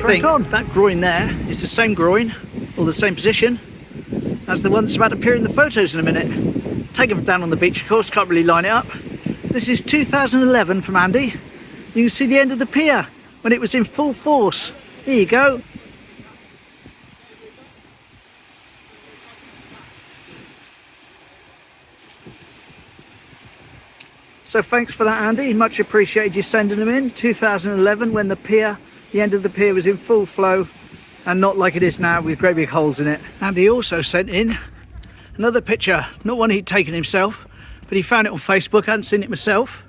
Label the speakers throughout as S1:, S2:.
S1: think that groin there is the same groin, or the same position, as the one that's about to appear in the photos in a minute. Taken from down on the beach, of course, can't really line it up. This is 2011 from Andy. You can see the end of the pier when it was in full force. Here you go. So thanks for that, Andy. Much appreciated you sending them in. 2011, when the end of the pier was in full flow and not like it is now with great big holes in it. Andy also sent in another picture, not one he'd taken himself, but he found it on Facebook. I hadn't seen it myself.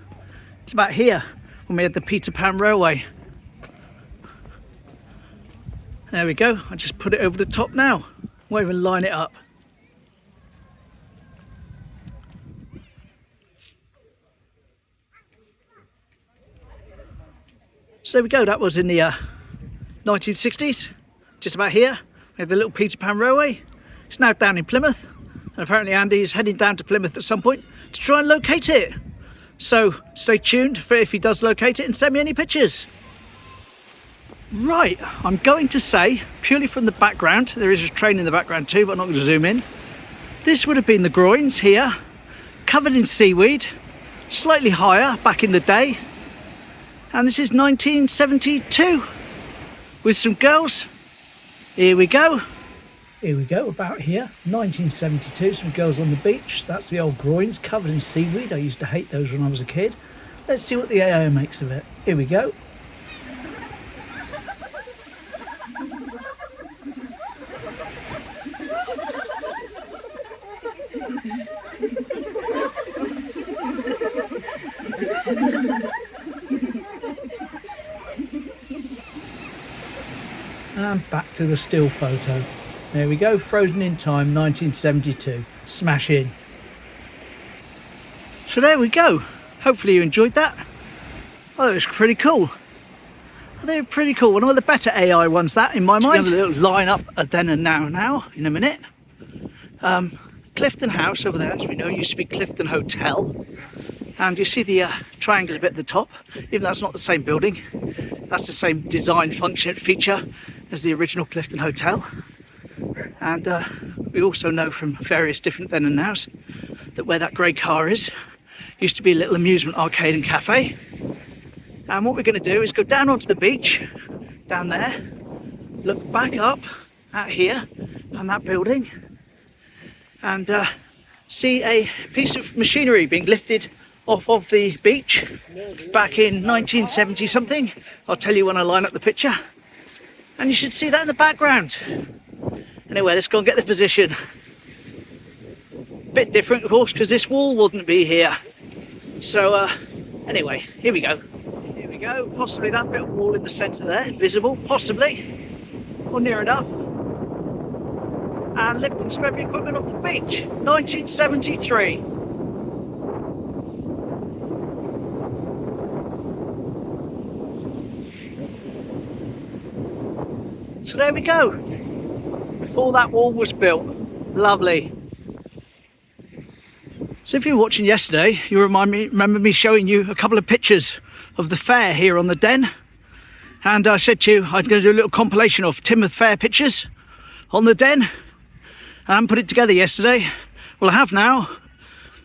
S1: It's about here when we had the Peter Pan Railway. There we go. I just put it over the top now. Won't even line it up. So there we go, that was in the 1960s, just about here. We had the little Peter Pan Railway. It's now down in Plymouth, and apparently Andy is heading down to Plymouth at some point to try and locate it. So stay tuned for if he does locate it and send me any pictures. Right, I'm going to say, purely from the background, there is a train in the background too, but I'm not going to zoom in. This would have been the groins here, covered in seaweed, slightly higher back in the day. And this is 1972 with some girls. Here we go. Here we go, about here, 1972, some girls on the beach. That's the old groins covered in seaweed. I used to hate those when I was a kid. Let's see what the AO makes of it. Here we go. And back to the still photo. There we go, frozen in time, 1972. Smash in. So there we go. Hopefully you enjoyed that. Oh, it was pretty cool. They're pretty cool. One of the better AI ones, that, in my mind. A little line up a then and now in a minute. Clifton House over there, as we know, used to be Clifton Hotel. And you see the triangular bit at the top, even though that's not the same building. That's the same design function feature as the original Clifton Hotel. And we also know from various different then and nows that where that grey car is used to be a little amusement arcade and cafe. And what we're going to do is go down onto the beach, down there, look back up at here and that building, and see a piece of machinery being lifted off of the beach back in 1970 something. I'll tell you when I line up the picture, and you should see that in the background. Anyway, let's go and get the position. Bit different, of course, because this wall wouldn't be here. So anyway, here we go. Here we go. Possibly that bit of wall in the centre there, visible, possibly, or near enough. And lifting some heavy equipment off the beach, 1973. So there we go. Before that wall was built. Lovely. So if you were watching yesterday, you remember me showing you a couple of pictures of the fair here on the Den. And I said to you, I'd go do a little compilation of Teignmouth Fair pictures on the Den. I haven't put it together yesterday. Well, I have now.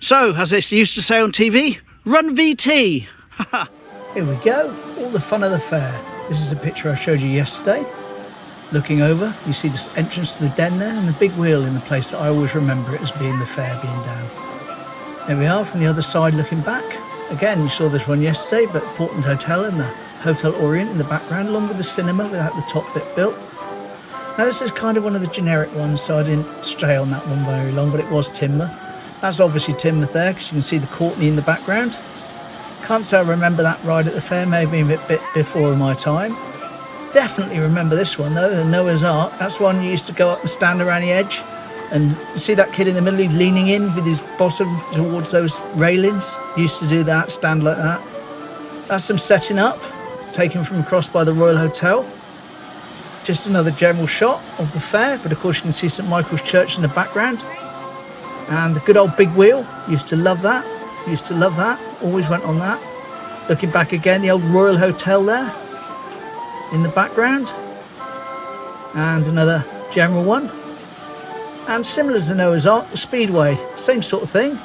S1: So, as they used to say on TV, run VT. Here we go. All the fun of the fair. This is a picture I showed you yesterday. Looking over, you see the entrance to the Den there and the big wheel in the place that I always remember it as being the fair being down. There we are from the other side looking back. Again, you saw this one yesterday, but Portland Hotel and the Hotel Orient in the background, along with the cinema without the top bit built. Now this is kind of one of the generic ones, so I didn't stray on that one very long, but it was Teignmouth. That's obviously Teignmouth there, because you can see the Courtney in the background. Can't say I remember that ride at the fair, maybe a bit before my time. Definitely remember this one though, the Noah's Ark. That's one you used to go up and stand around the edge, and you see that kid in the middle, he's leaning in with his bottom towards those railings. Used to do that, stand like that. That's some setting up, taken from across by the Royal Hotel. Just another general shot of the fair, but of course you can see St Michael's Church in the background. And the good old big wheel, used to love that, always went on that. Looking back again, the old Royal Hotel there in the background. and another general one. And similar to the Noah's Ark, the Speedway, same sort of thing.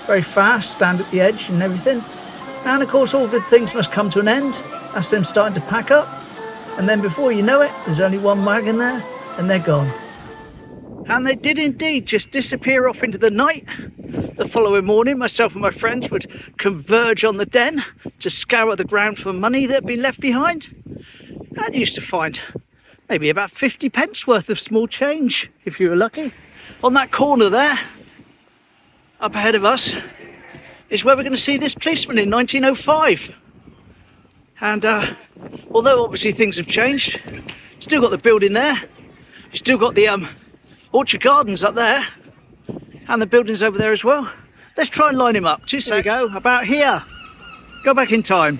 S1: Very fast, stand at the edge and everything. And of course all good things must come to an end. That's them starting to pack up. And then before you know it, there's only one wagon there and they're gone. And they did indeed just disappear off into the night. The following morning, myself and my friends would converge on the Den to scour the ground for money that had been left behind. And used to find maybe about 50 pence worth of small change, if you were lucky. On that corner there, up ahead of us, is where we're going to see this policeman in 1905. And although obviously things have changed, still got the building there, still got the orchard gardens up there, and the buildings over there as well. Let's try and line him up. 2 seconds. There we go, about here. Go back in time.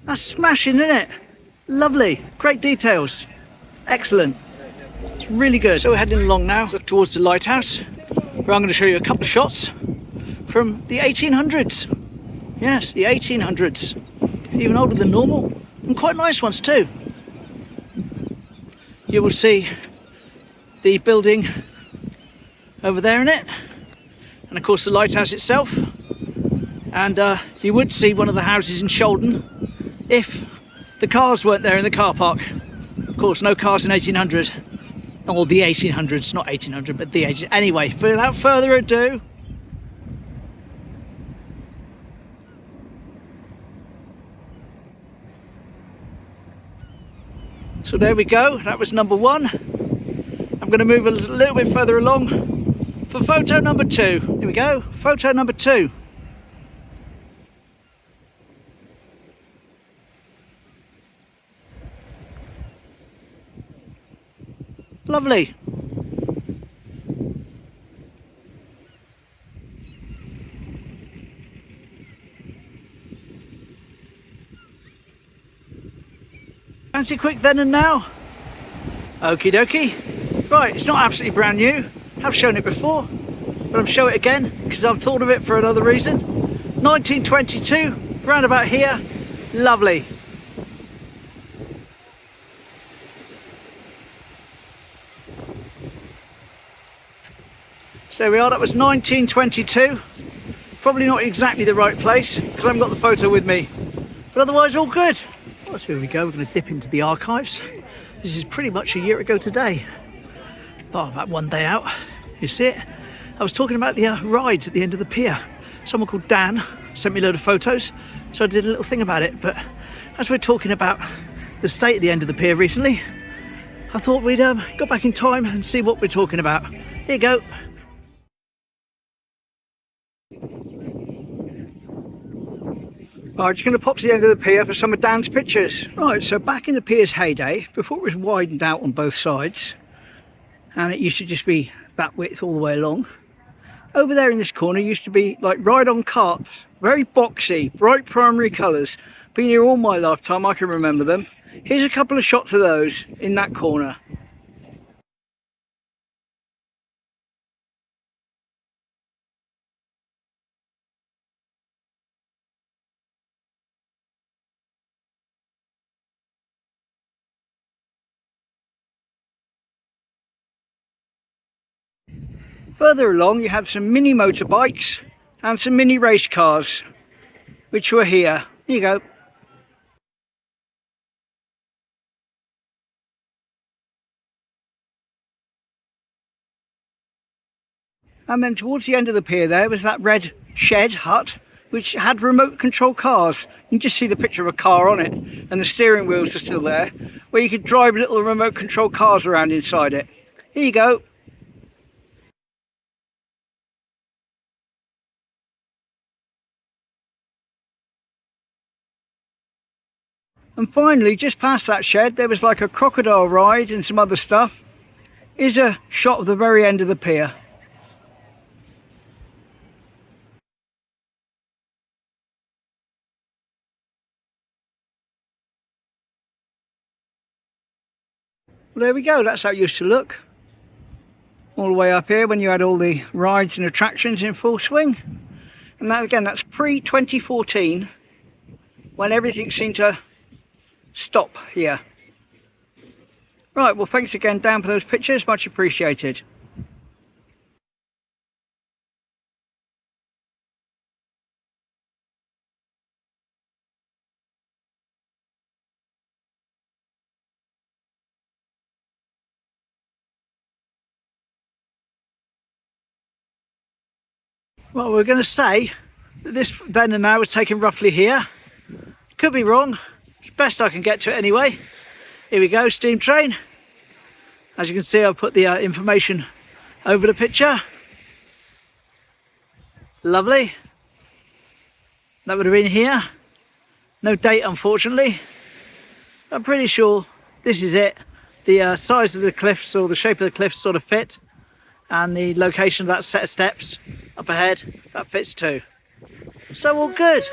S1: That's smashing, isn't it? Lovely, great details. Excellent. It's really good. So we're heading along now towards the lighthouse, where I'm going to show you a couple of shots from the 1800s. Yes, the 1800s. Even older than normal, and quite nice ones too. You will see the building over there in it, and of course the lighthouse itself. And you would see one of the houses in Sholden if the cars weren't there in the car park. Of course, no cars in 1800. Or the 1800s, not 1800, but the 1800s. Anyway, without further ado, so there we go, that was number one. I'm going to move a little bit further along for photo number two. Here we go, photo number two. Lovely. Fancy quick then and now? Okie dokie. Right, it's not absolutely brand new. I've shown it before, but I'm showing it again because I've thought of it for another reason. 1922, round about here. Lovely. So there we are, that was 1922. Probably not exactly the right place because I haven't got the photo with me, but otherwise all good. Well, so here we go, we're going to dip into the archives. This is pretty much a year ago today. Oh, about one day out, you see it. I was talking about the rides at the end of the pier. Someone called Dan sent me a load of photos, so I did a little thing about it. But as we're talking about the state at the end of the pier recently, I thought we'd go back in time and see what we're talking about. Here you go. Right, just going to pop to the end of the pier for some of Dan's pictures. Right, so back in the pier's heyday, before it was widened out on both sides, and it used to just be that width all the way along, over there in this corner used to be like ride-on carts, very boxy, bright primary colours. Been here all my lifetime, I can remember them. Here's a couple of shots of those in that corner. Further along you have some mini motorbikes and some mini race cars, which were here. Here you go. And then towards the end of the pier there was that red shed hut, which had remote control cars. You can just see the picture of a car on it, and the steering wheels are still there, where you could drive little remote control cars around inside it. Here you go. And finally, just past that shed, there was like a crocodile ride and some other stuff. Here's a shot of the very end of the pier. Well, there we go, that's how it used to look. all the way up here when you had all the rides and attractions in full swing. And that, again, that's pre-2014, when everything seemed to stop here. Right, well, thanks again, Dan, for those pictures, much appreciated. Well, we're going to say that this then and now is taken roughly here. Could be wrong. It's best I can get to it anyway. Here we go, steam train. As you can see, I've put the information over the picture. Lovely. That would have been here. No date, unfortunately. I'm pretty sure this is it. The size of the cliffs, or the shape of the cliffs, sort of fit. And the location of that set of steps up ahead, that fits too. So all good.